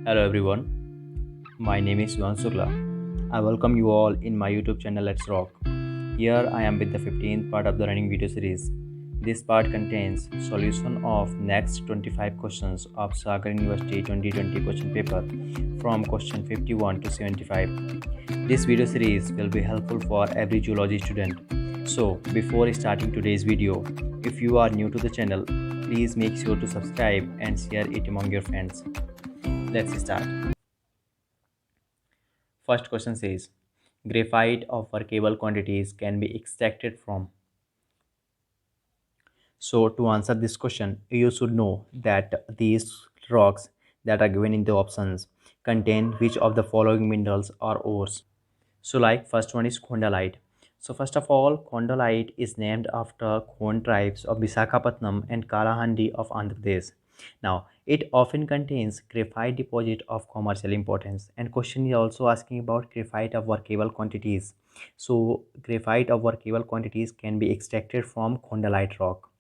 Hello everyone, my name is Yuan Sukla. I welcome you all in my YouTube channel Let's Rock. Here I am with the 15th part of the running video series. This part contains solution of next 25 questions of Sagar University 2020 question paper from question 51 to 75. This video series will be helpful for every geology student. So before starting today's video, if you are new to the channel, please make sure to subscribe and share it among your friends. Let's start. First question says, graphite of workable quantities can be extracted from. So to answer this question, you should know that these rocks that are given in the options contain which of the following minerals or ores. So like first one is Khondalite. So first of all, Khondalite is named after Khond tribes of Visakhapatnam and Kalahandi of Andhra Pradesh. Now, it often contains graphite deposit of commercial importance. And question is also asking about graphite of workable quantities. So graphite of workable quantities can be extracted from Khondalite rock.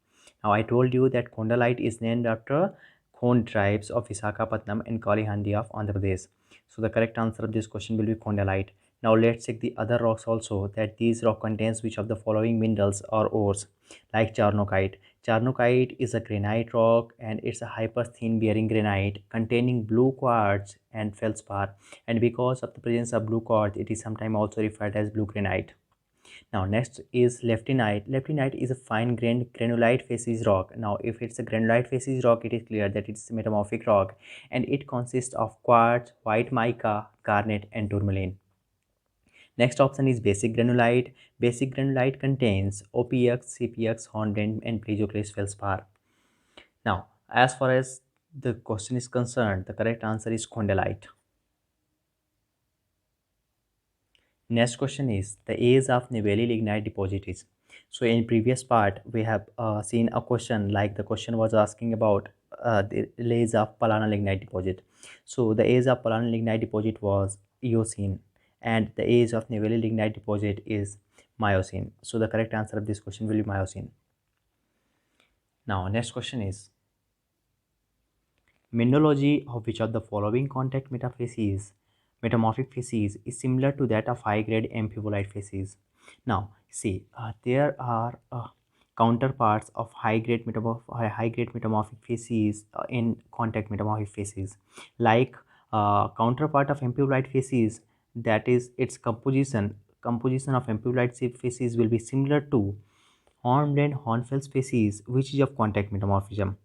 Now, I told you that Khondalite is named after Khond tribes of Visakhapatnam and Kalahandi of Andhra Pradesh. So the correct answer of this question will be Khondalite. Now let's check the other rocks also, that these rock contains which of the following minerals or ores, like Charnokite. Charnokite is a granite rock and it's a hyperthin bearing granite containing blue quartz and feldspar, and because of the presence of blue quartz it is sometimes also referred as blue granite. Now next is leptinite. Leptinite is a fine grained granulite facies rock. Now if it's a granulite facies rock, it is clear that it's a metamorphic rock and it consists of quartz, white mica, garnet and tourmaline. Next option is basic granulite. Basic granulite contains OPX, CPX, hornblende, and piezochroic feldspar. Now, as far as the question is concerned, the correct answer is Khondalite. Next question is the age of Niveli lignite deposit is. So in previous part, we have seen a question like the question was asking about the age of Palana lignite deposit. So the age of Palana lignite deposit was Eocene, and the age of Niveli lignite deposit is Miocene. So the correct answer of this question will be Miocene. Now next question is mineralogy of which of the following contact metamorphic facies is similar to that of high-grade amphibolite facies. Now, see, there are counterparts of high-grade metamorphic facies in contact metamorphic facies, like counterpart of amphibolite facies, that is its composition of amphibolite facies will be similar to hornblende hornfels facies, which is of contact metamorphism.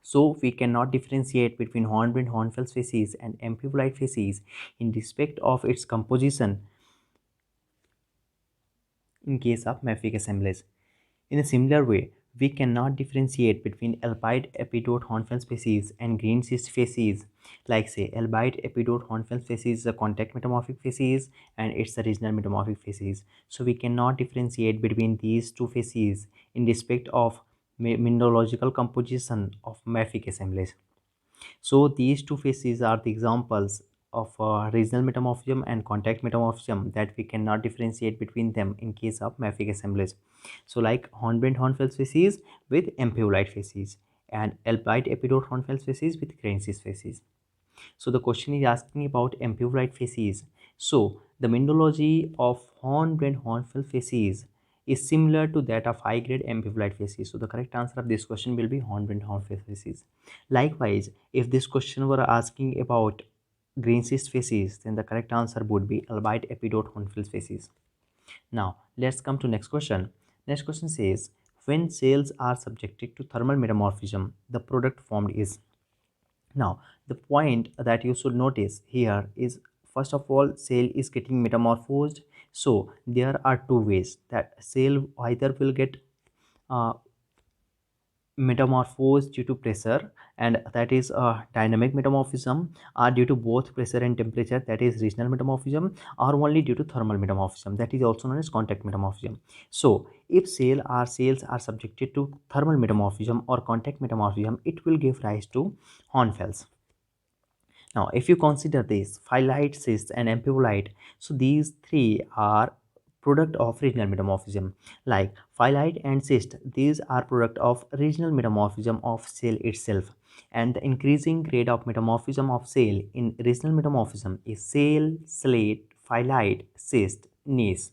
So we cannot differentiate between hornblende hornfels facies and amphibolite facies in respect of its composition in case of mafic assemblage. In a similar way, we cannot differentiate between albite epidote hornfels facies and green cyst facies. Like say, albite epidote hornfels facies is a contact metamorphic facies and it's a regional metamorphic facies. So we cannot differentiate between these two facies in respect of mineralogical composition of mafic assemblage. So these two phases are the examples of regional metamorphism and contact metamorphism that we cannot differentiate between them in case of mafic assemblage. So like hornblende hornfels facies with amphibolite facies and albite epidote hornfels facies with grain-cyst facies. So the question is asking about amphibolite facies. So the mineralogy of hornblende hornfels facies is similar to that of high-grade amphibolite facies. So the correct answer of this question will be hornblende hornfels facies. Likewise, if this question were asking about green cyst facies, then the correct answer would be albite epidote hornfels facies. Now let's come to next question. Next question says, when cells are subjected to thermal metamorphism, the product formed is. Now, the point that you should notice here is, first of all, cell is getting metamorphosed. So there are two ways that cell either will get uh, metamorphosed due to pressure, and that is dynamic metamorphism, or due to both pressure and temperature, that is regional metamorphism, or only due to thermal metamorphism, that is also known as contact metamorphism. So if cells are subjected to thermal metamorphism or contact metamorphism, it will give rise to hornfels. Now, if you consider this phyllite, cyst, and amphibolite, so these three are product of regional metamorphism. Like phyllite and cyst, these are product of regional metamorphism of cell itself. And the increasing grade of metamorphism of shale in regional metamorphism is shale, slate, phyllite, schist, gneiss.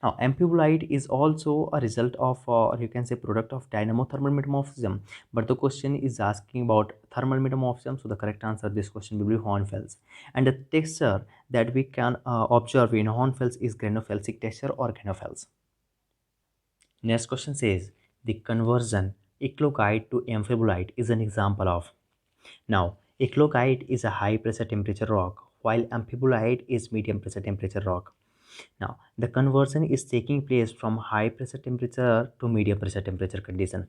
Now, amphibolite is also a result of, or you can say, product of dynamothermal metamorphism. But the question is asking about thermal metamorphism, so the correct answer to this question will be hornfels. And the texture that we can observe in hornfels is granophysic texture or granophyls. Next question says the conversion eclogite to amphibolite is an example of. Now, eclogite is a high pressure temperature rock, while amphibolite is medium pressure temperature rock. Now, the conversion is taking place from high pressure temperature to medium pressure temperature condition.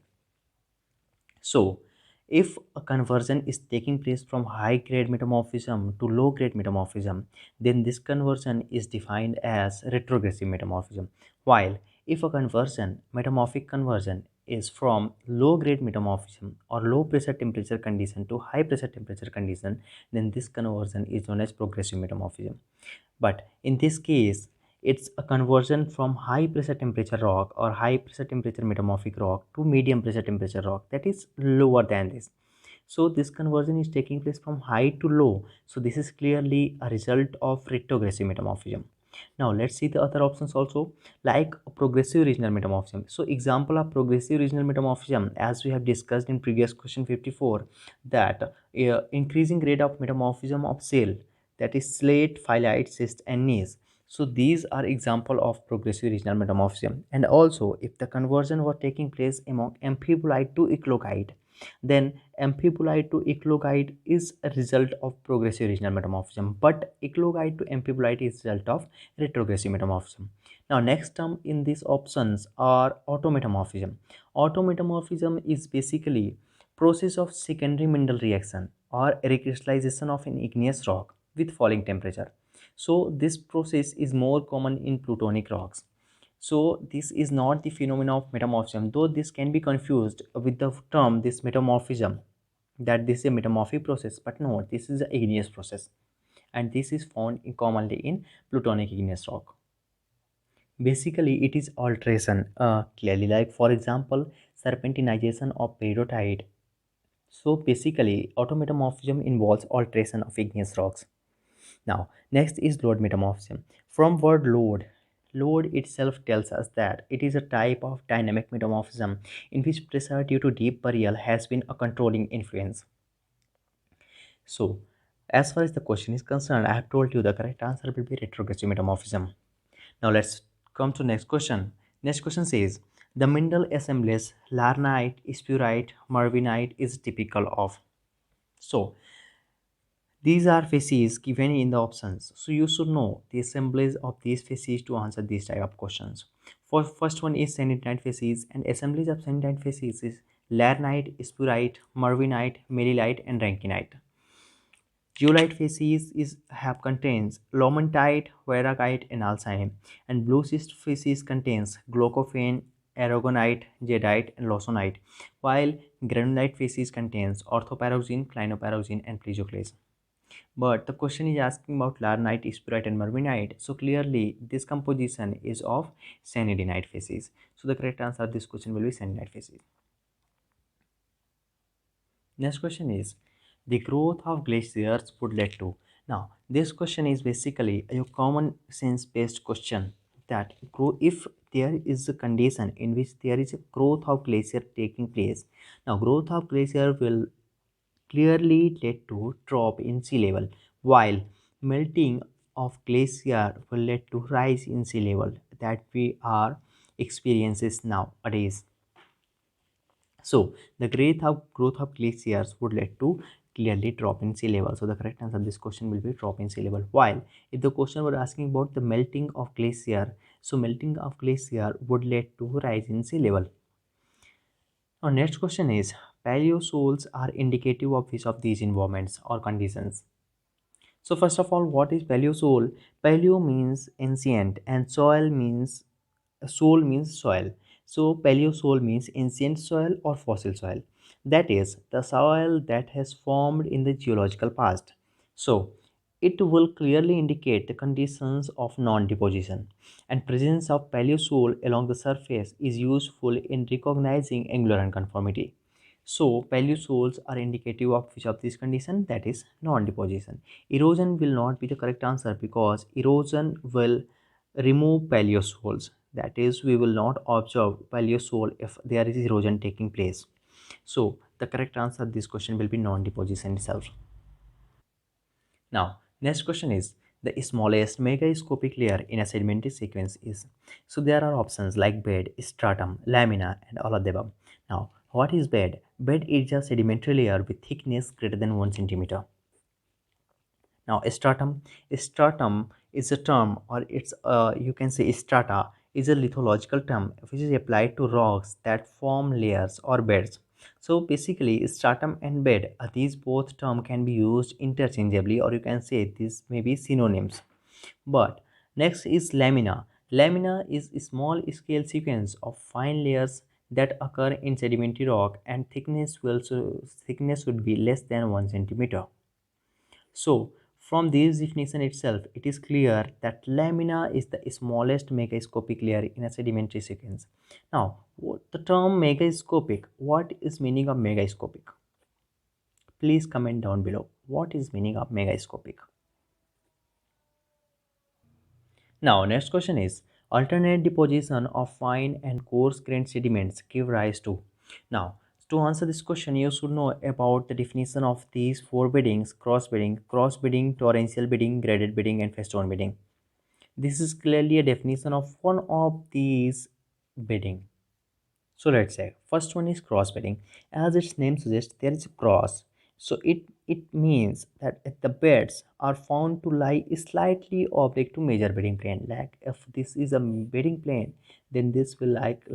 So, if a conversion is taking place from high grade metamorphism to low grade metamorphism, then this conversion is defined as retrogressive metamorphism. While if a conversion, metamorphic conversion, is from low grade metamorphism or low pressure temperature condition to high pressure temperature condition, then this conversion is known as progressive metamorphism. But in this case, it's a conversion from high pressure temperature rock or high pressure temperature metamorphic rock to medium pressure temperature rock, that is lower than this. So this conversion is taking place from high to low. So this is clearly a result of retrogressive metamorphism. Now let's see the other options also, like progressive regional metamorphism. So example of progressive regional metamorphism, as we have discussed in previous question 54, that increasing rate of metamorphism of shale, that is slate, phyllite, schist, and gneiss. So these are example of progressive regional metamorphism. And also, if the conversion were taking place among amphibolite to eclogite, then amphibolite to eclogite is a result of progressive regional metamorphism, but eclogite to amphibolite is result of retrogressive metamorphism. Now, next term in these options are autometamorphism. Autometamorphism is basically process of secondary mineral reaction or recrystallization of an igneous rock with falling temperature. So this process is more common in plutonic rocks. So this is not the phenomena of metamorphism, though this can be confused with the term this metamorphism, that this is a metamorphic process, but no, this is an igneous process, and this is found commonly in plutonic igneous rock. Basically, it is alteration, clearly, like for example, serpentinization of peridotite. So basically, autometamorphism involves alteration of igneous rocks. Now, next is load metamorphism. From word load, load itself tells us that it is a type of dynamic metamorphism in which pressure due to deep burial has been a controlling influence. So, as far as the question is concerned, I have told you the correct answer will be retrogressive metamorphism. Now, let's come to next question. Next question says, the mineral assemblage larnite, spurite, marvinite is typical of. So, these are facies given in the options. So you should know the assemblies of these facies to answer these type of questions. For first one is sanitite facies, and assemblies of sanitite facies is larnite, spurite, marvinite, merilite, and rankinite. Zeolite facies is have contains lomontite, varrockite, and alcime, and blue schist facies contains glaucophane, aragonite, jadeite, and lawsonite, while granulite facies contains orthopyroxene, clinopyroxene, and plesioclase. But the question is asking about larnite, spurite, and marvinite. So clearly, this composition is of sanidinite facies. So the correct answer to this question will be sanidinite facies. Next question is the growth of glaciers would lead to. Now, this question is basically a common sense based question that grow if there is a condition in which there is a growth of glacier taking place. Now, growth of glacier will clearly lead to drop in sea level, while melting of glacier will lead to rise in sea level that we are experiences nowadays. So the growth of glaciers would lead to clearly drop in sea level. So the correct answer to this question will be drop in sea level. While if the question were asking about the melting of glacier, so melting of glacier would lead to rise in sea level. Now next question is paleosols are indicative of which of these environments or conditions. So first of all, what is paleosol? Paleo means ancient and soil means soil. So paleosol means ancient soil or fossil soil. That is the soil that has formed in the geological past. So it will clearly indicate the conditions of non-deposition, and presence of paleosol along the surface is useful in recognizing angular unconformity. So paleosols are indicative of which of these condition, that is non-deposition. Erosion will not be the correct answer because erosion will remove paleosols. That is, we will not observe paleosol if there is erosion taking place. So the correct answer this question will be non-deposition itself. Now, next question is the smallest megascopic layer in a sedimentary sequence is. So there are options like bed, stratum, lamina, and all of the above. Now, what is bed? Bed is a sedimentary layer with thickness greater than 1 centimeter. Now, stratum is a term, or it's you can say strata is a lithological term which is applied to rocks that form layers or beds. So basically, stratum and bed, these both term can be used interchangeably, or you can say these may be synonyms. But next is lamina. Lamina is a small scale sequence of fine layers that occur in sedimentary rock, and thickness would be less than 1 centimeter. So, from this definition itself, it is clear that lamina is the smallest megascopic layer in a sedimentary sequence. Now, the term megascopic, what is meaning of megascopic? Please comment down below. What is meaning of megascopic? Now, next question is alternate deposition of fine and coarse grained sediments give rise to. Now, to answer this question, you should know about the definition of these four beddings: cross bedding, torrential bedding, graded bedding, and festoon bedding. This is clearly a definition of one of these bedding. So let's say first one is cross bedding. As its name suggests, there is a cross. So it means that the beds are found to lie slightly oblique to major bedding plane. Like if this is a bedding plane, then this will like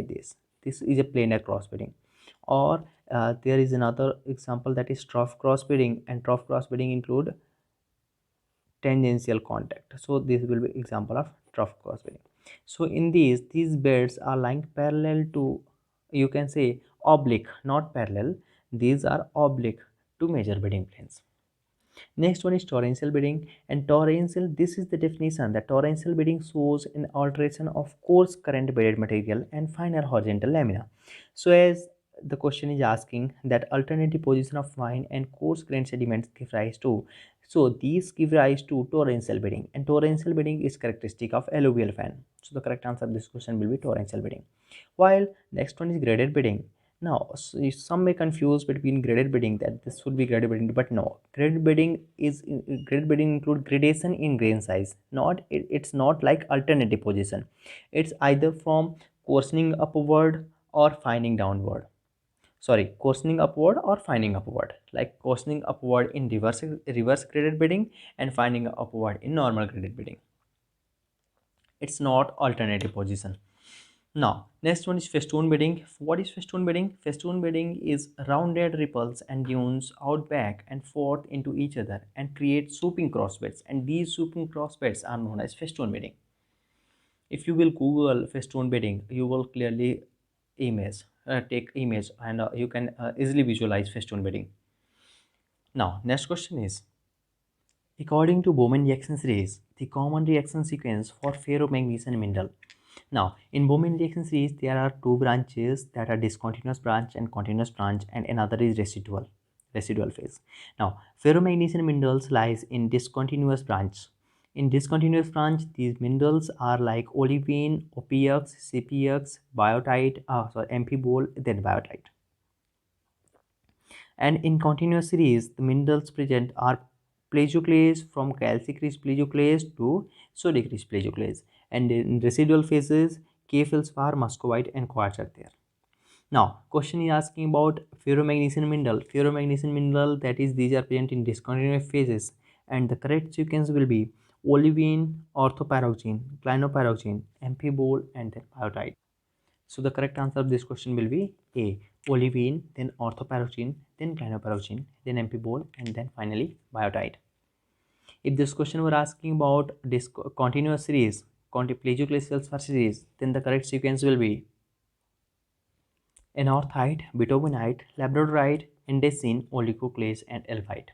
this. This is a planar cross bedding. Or there is another example, that is trough cross bedding, and trough cross bedding include tangential contact. So this will be example of trough cross bedding. So in these beds are lying parallel to, you can say, oblique, not parallel. These are oblique to major bedding planes. Next one is torrential bedding, and torrential, this is the definition, that torrential bedding shows an alteration of coarse current bedded material and finer horizontal lamina. So as the question is asking that alternative position of fine and coarse grained sediments give rise to, so these give rise to torrential bedding, and torrential bedding is characteristic of alluvial fan. So the correct answer of this question will be torrential bedding. While next one is graded bedding. Now, some may confuse between graded bedding, that this would be graded bedding, but no. Graded bedding include gradation in grain size. It's not like alternative position. It's either from coarsening upward or fining downward. Sorry, coarsening upward or fining upward. Like coarsening upward in reverse graded bedding, and fining upward in normal graded bedding. It's not alternative position. Now, next one is festoon bedding. What is festoon bedding? Festoon bedding is rounded ripples and dunes out back and forth into each other and create swooping crossbeds. And these swooping crossbeds are known as festoon bedding. If you will Google festoon bedding, you will clearly take image, and you can easily visualize festoon bedding. Now, next question is, according to Bowman reaction series, the common reaction sequence for ferromagnesium mineral. Now, in Bowman reaction series, there are two branches, that are discontinuous branch and continuous branch, and another is residual phase. Now, ferromagnesium minerals lies in discontinuous branch. In discontinuous branch, these minerals are like olivine, OPX, CPX, biotite, MP-bol, then biotite. And in continuous series, the minerals present are plagioclase, from calcic-rich plagioclase to sodic-rich plagioclase. And in residual phases, K feldspar, muscovite, and quartz are there. Now, question is asking about ferromagnesium mineral. Ferromagnesium mineral, that is, these are present in discontinuous phases, and the correct sequence will be olivine, orthopyroxene, clinopyroxene, MP-bol, and then biotite. So the correct answer of this question will be A. Olivine, then orthopyroxene, then clinopyroxene, then MP-bol, and then finally biotite. If this question were asking about this continuous series, plagioclase feldspar series, then the correct sequence will be anorthite, bitumenite, labradorite, andesine, oligoclase, and elphite.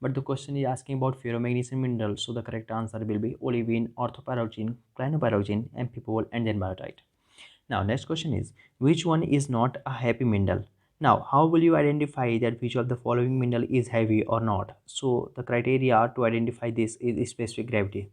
But the question is asking about ferromagnesium minerals, so the correct answer will be olivine, orthopyroxene, clinopyroxene, MP-bol, and then biotite. Now, next question is, which one is not a happy mineral? Now, how will you identify that which of the following mineral is heavy or not? So the criteria to identify this is specific gravity.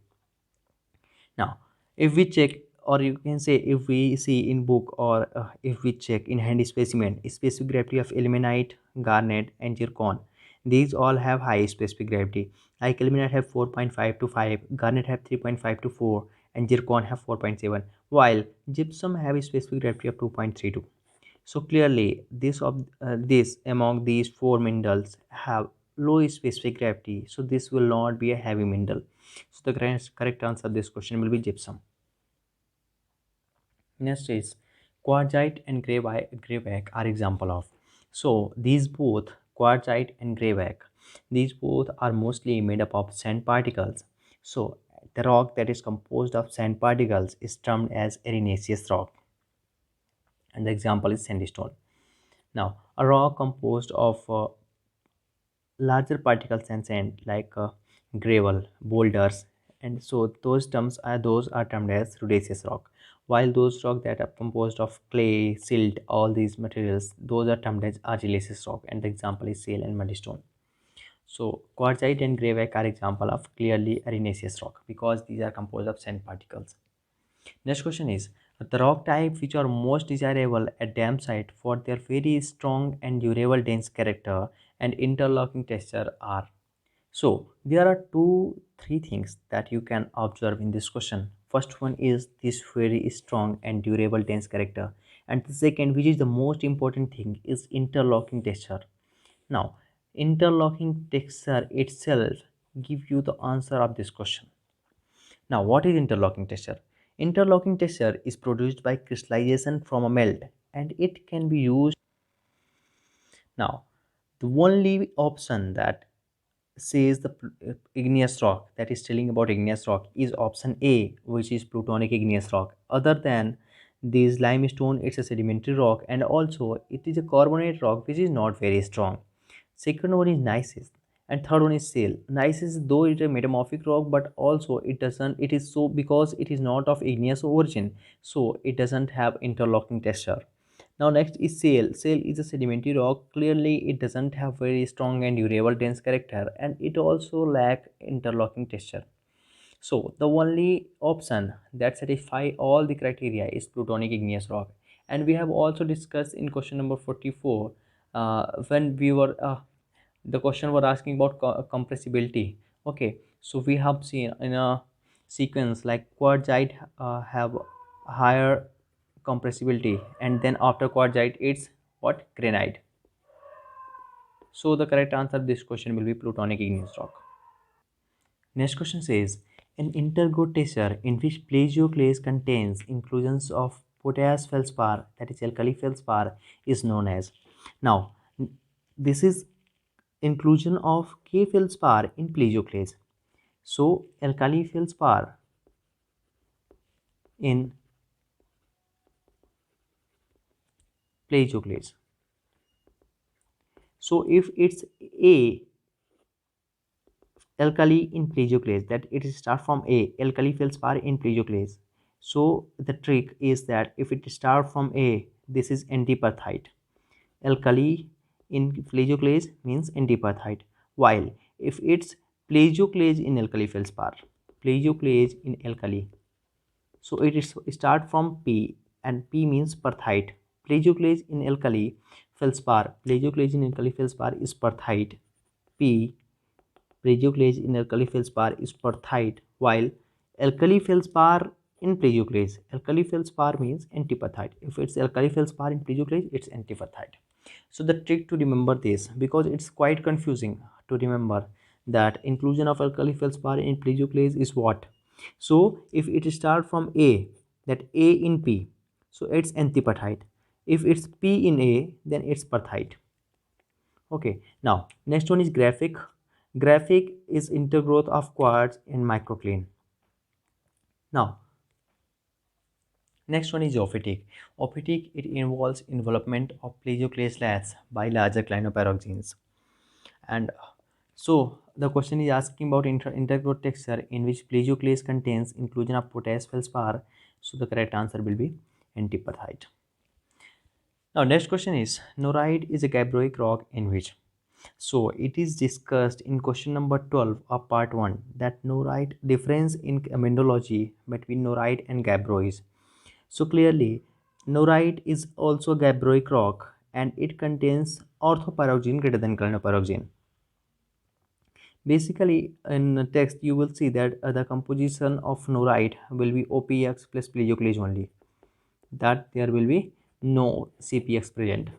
Now, if we check, or you can say if we see in book, or if we check in handy specimen, specific gravity of ilmenite, garnet, and zircon, these all have high specific gravity. Like ilmenite have 4.5 to 5, garnet have 3.5 to 4, and zircon have 4.7, while gypsum have a specific gravity of 2.32. So clearly, this among these four minerals have low specific gravity. So this will not be a heavy mineral. So the correct answer of this question will be gypsum. Next is quartzite and graphite are example of. So these both, quartzite and graphite, these both are mostly made up of sand particles. So the rock that is composed of sand particles is termed as arenaceous rock, and the example is sandstone. Now, a rock composed of larger particles and sand, like gravel, boulders, and so those are termed as rhodaceous rock. While those rock that are composed of clay, silt, all these materials, those are termed as argillaceous rock, and the example is shale and mudstone. So quartzite and graphite are example of clearly arenaceous rock because these are composed of sand particles. Next question is the rock type which are most desirable at dam site for their very strong and durable dense character and interlocking texture are. So there are three things that you can observe in this question. First one is this very strong and durable dense character, and the second, which is the most important thing, is interlocking texture. Now, interlocking texture itself give you the answer of this question. Now, what is interlocking texture? Interlocking texture is produced by crystallization from a melt, and it can be used. Now, the only option that says the igneous rock, that is telling about igneous rock, is option A, which is plutonic igneous rock. Other than this limestone, it's a sedimentary rock, and also it is a carbonate rock which is not very strong. Second one is gneiss, and third one is shale. Gneiss, though it is a metamorphic rock, but also it doesn't. It is so because it is not of igneous origin, so it doesn't have interlocking texture. Now next is shale. Shale is a sedimentary rock. Clearly, it doesn't have very strong and durable dense character, and it also lack interlocking texture. So the only option that satisfy all the criteria is plutonic igneous rock. And we have also discussed in question number 44, when we were the question was asking about compressibility. Okay, so we have seen in a sequence like quartzite have higher compressibility, and then after quartzite it's what, granite. So the correct answer of this question will be plutonic igneous rock. Next question says, an intergrowth texture in which plagioclase contains inclusions of potash feldspar, that is alkali feldspar, is known as. Now, this is inclusion of K feldspar in plagioclase. So, alkali feldspar in plagioclase. So, if it's A alkali in plagioclase, that it start from A alkali feldspar in plagioclase. So the trick is that if it start from A, this is antiperthite. Alkali in plagioclase means antiperthite, while if it's plagioclase in alkali feldspar, plagioclase in alkali, so it is start from P, and P means perthite. Plagioclase in alkali feldspar, plagioclase in alkali feldspar is perthite. P, plagioclase in alkali feldspar is perthite, while alkali feldspar in plagioclase, alkali feldspar means antiperthite. If it's alkali feldspar in plagioclase, it's antiperthite. So the trick to remember this, because it's quite confusing to remember that inclusion of alkali feldspar in plagioclase is what. So if it start from A, that A in P, so it's antiperthite. If it's P in A, then it's perthite. Okay, now next one is graphic. Graphic is intergrowth of quartz in microcline. Now next one is ophitic. Ophitic, it involves envelopment of plagioclase layers by larger clinopyroxenes. And so the question is asking about intergrowth texture in which plagioclase contains inclusion of potash feldspar. So the correct answer will be antiperthite. Now, next question is norite is a gabbroic rock in which. So, it is discussed in question number 12 of part 1 that norite difference in mineralogy between norite and gabbroids. So, clearly, norite is also a gabbroic rock and it contains orthopyroxene greater than clinopyroxene. Basically, in the text, you will see that the composition of norite will be OPX plus plegioclase only, that there will be no CPX present.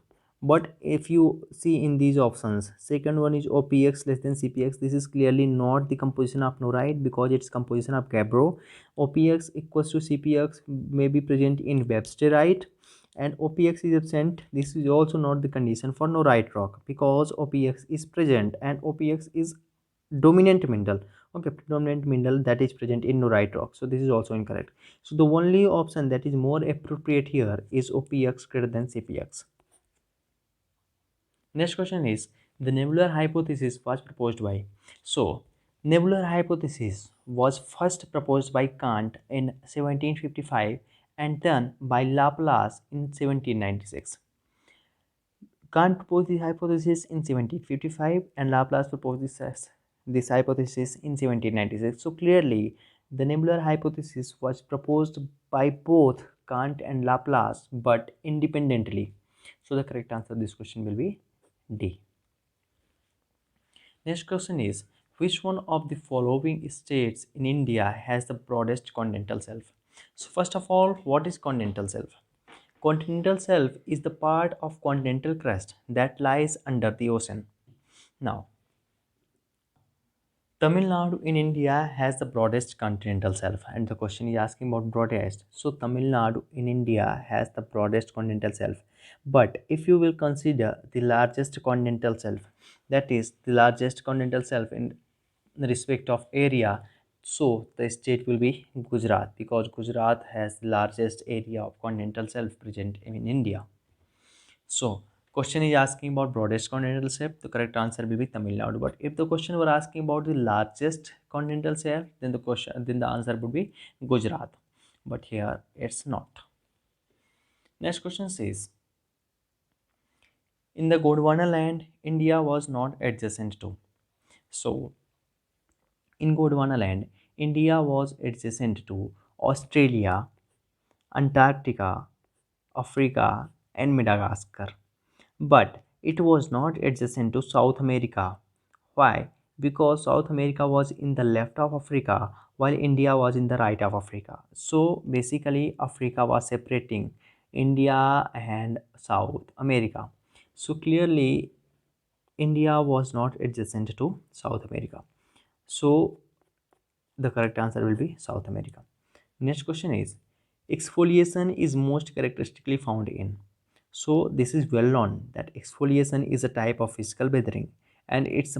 But if you see in these options, second one is OPX less than CPX. This is clearly not the composition of norite because it's composition of gabbro. OPX equals to CPX may be present in websterite and OPX is absent. This is also not the condition for norite rock because OPX is present and OPX is dominant mineral. Okay, predominant mineral that is present in norite rock, so this is also incorrect. So the only option that is more appropriate here is OPX greater than CPX. Next question is the nebular hypothesis was proposed by. So nebular hypothesis was first proposed by Kant in 1755 and then by Laplace in 1796. Kant proposed the hypothesis in 1755 and Laplace proposed this hypothesis in 1796. So clearly, the nebular hypothesis was proposed by both Kant and Laplace but independently. So the correct answer to this question will be D. Next question is which one of the following states in India has the broadest continental shelf? So first of all, what is continental shelf? Continental shelf is the part of continental crust that lies under the ocean. Now, Tamil Nadu in India has the broadest continental shelf, and the question is asking about broadest. So, Tamil Nadu in India has the broadest continental shelf. But if you will consider the largest continental shelf, that is the largest continental shelf in respect of area, so the state will be Gujarat because Gujarat has the largest area of continental shelf present in India. So, question is asking about broadest continental shelf. The correct answer will be Tamil Nadu. But if the question were asking about the largest continental shelf, then the answer would be Gujarat. But here it's not. Next question says, in the Gondwana land, India was not adjacent to. So, in Gondwana land, India was adjacent to Australia, Antarctica, Africa, and Madagascar. But it was not adjacent to South America. Why? Because South America was in the left of Africa while India was in the right of Africa. So basically, Africa was separating India and South America. So clearly, India was not adjacent to South America. So the correct answer will be South America. Next question is exfoliation is most characteristically found in. So this is well known that exfoliation is a type of physical weathering and it's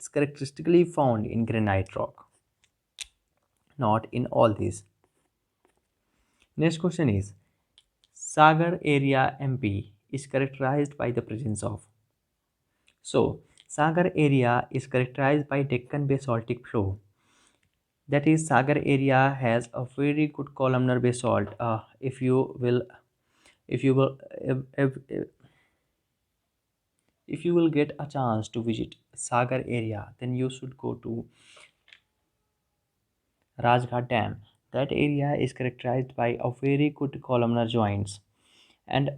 characteristically found in granite rock, not in all these. Next question is Sagar area MP is characterized by the presence of. So Sagar area is characterized by Deccan basaltic flow. That is, Sagar area has a very good columnar basalt. If you will, if you will get a chance to visit Sagar area, then you should go to Rajghat Dam. That area is characterized by a very good columnar joints, and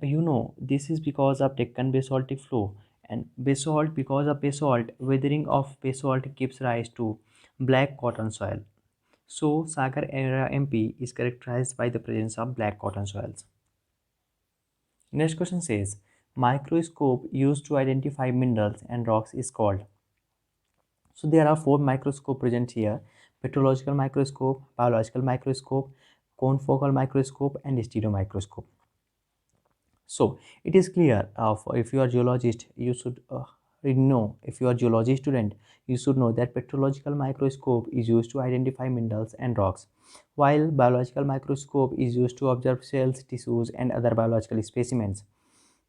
this is because of Deccan basaltic flow. And basalt, because of basalt, weathering of basalt gives rise to black cotton soil. So, Sagar area MP is characterized by the presence of black cotton soils. Next question says, microscope used to identify minerals and rocks is called. So, there are four microscopes present here: petrological microscope, biological microscope, confocal microscope, and stereo microscope. So it is clear if you are geologist, you should know. If you are geology student, you should know that petrological microscope is used to identify minerals and rocks, while biological microscope is used to observe cells, tissues, and other biological specimens.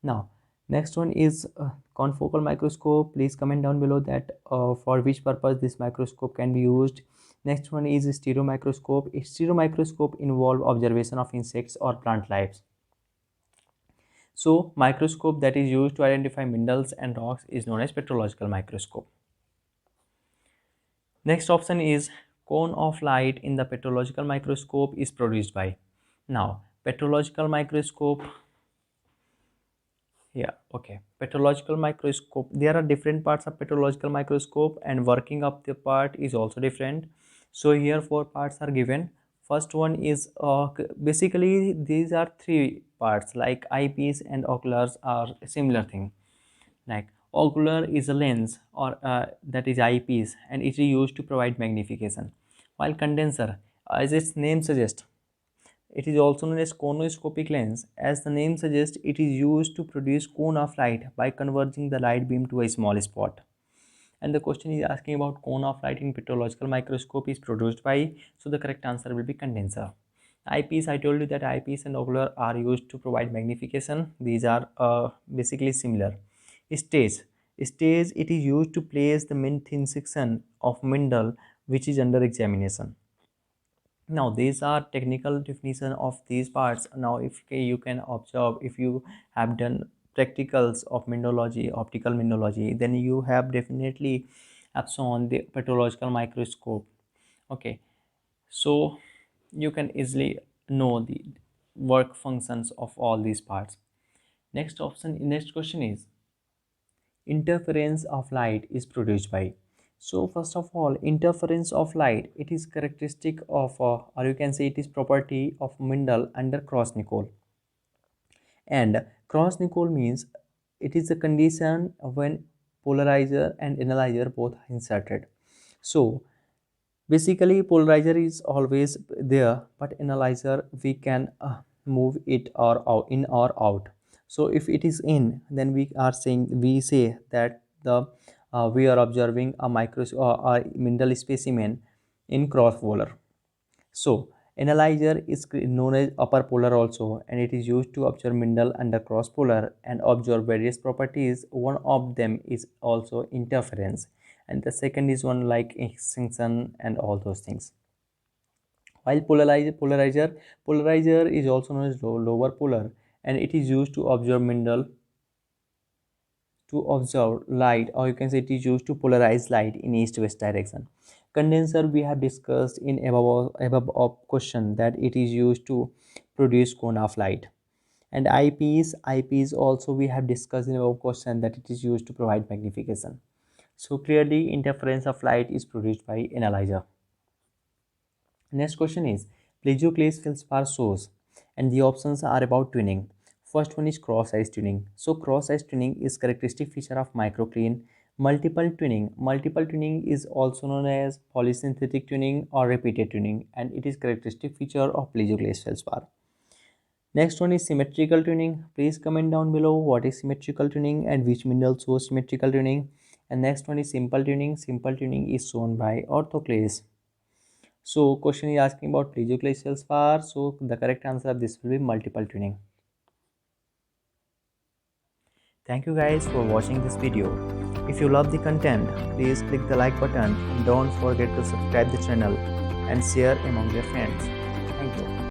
Now, next one is confocal microscope. Please comment down below that for which purpose this microscope can be used. Next one is stereo microscope. A stereo microscope involve observation of insects or plant lives. So microscope that is used to identify minerals and rocks is known as petrological microscope. Next option is cone of light in the petrological microscope is produced by. Now petrological microscope, yeah, okay, petrological microscope, there are different parts of petrological microscope and working of the part is also different. So here four parts are given. First one is basically these are three parts, like eyepiece and oculars are a similar thing. Like ocular is a lens or that is eyepiece and it is used to provide magnification, while condenser, as its name suggests, it is also known as conoscopic lens. As the name suggests, it is used to produce cone of light by converging the light beam to a small spot. And the question is asking about cone of light in petrological microscope is produced by, so the correct answer will be condenser. Eyepiece, I told you that eyepiece and ocular are used to provide magnification. These are basically similar. Stage. Stage, it is used to place the min thin section of mineral which is under examination. Now these are technical definition of these parts. Now if you can observe, if you have done practicals of mineralogy, optical mineralogy, then you have definitely have shown the petrological microscope. Okay, so you can easily know the work functions of all these parts. Next question is interference of light is produced by. So first of all, interference of light, it is characteristic of or you can say it is property of mineral under cross Nicoll. And cross Nicoll means it is a condition when polarizer and analyzer both are inserted. So basically polarizer is always there, but analyzer we can move it or out, in or out. So if it is in, then we say that the we are observing a a mineral specimen in cross polar. So analyzer is known as upper polar also, and it is used to observe mineral under cross polar and observe various properties. One of them is also interference, and the second is one like extinction and all those things. While polarizer is also known as lower polar, and it is used to observe mineral, to observe light, or you can say it is used to polarize light in east-west direction. Condenser, we have discussed in above of question that it is used to produce cone of light. And eyepiece also we have discussed in above question that it is used to provide magnification. So clearly interference of light is produced by analyzer. Next question is plagioclase feldspar source, and the options are about twinning. First one is cross-size twinning. So cross-size twinning is characteristic feature of microcline. Multiple twinning. Multiple twinning is also known as polysynthetic twinning or repeated twinning, and it is characteristic feature of plagioclase feldspar. Next one is symmetrical twinning. Please comment down below what is symmetrical twinning and which mineral shows symmetrical twinning. And next one is simple twinning. Simple twinning is shown by orthoclase. So question is asking about plagioclase feldspar. So the correct answer of this will be multiple twinning. Thank you guys for watching this video. If you love the content, please click the like button and don't forget to subscribe the channel and share among your friends.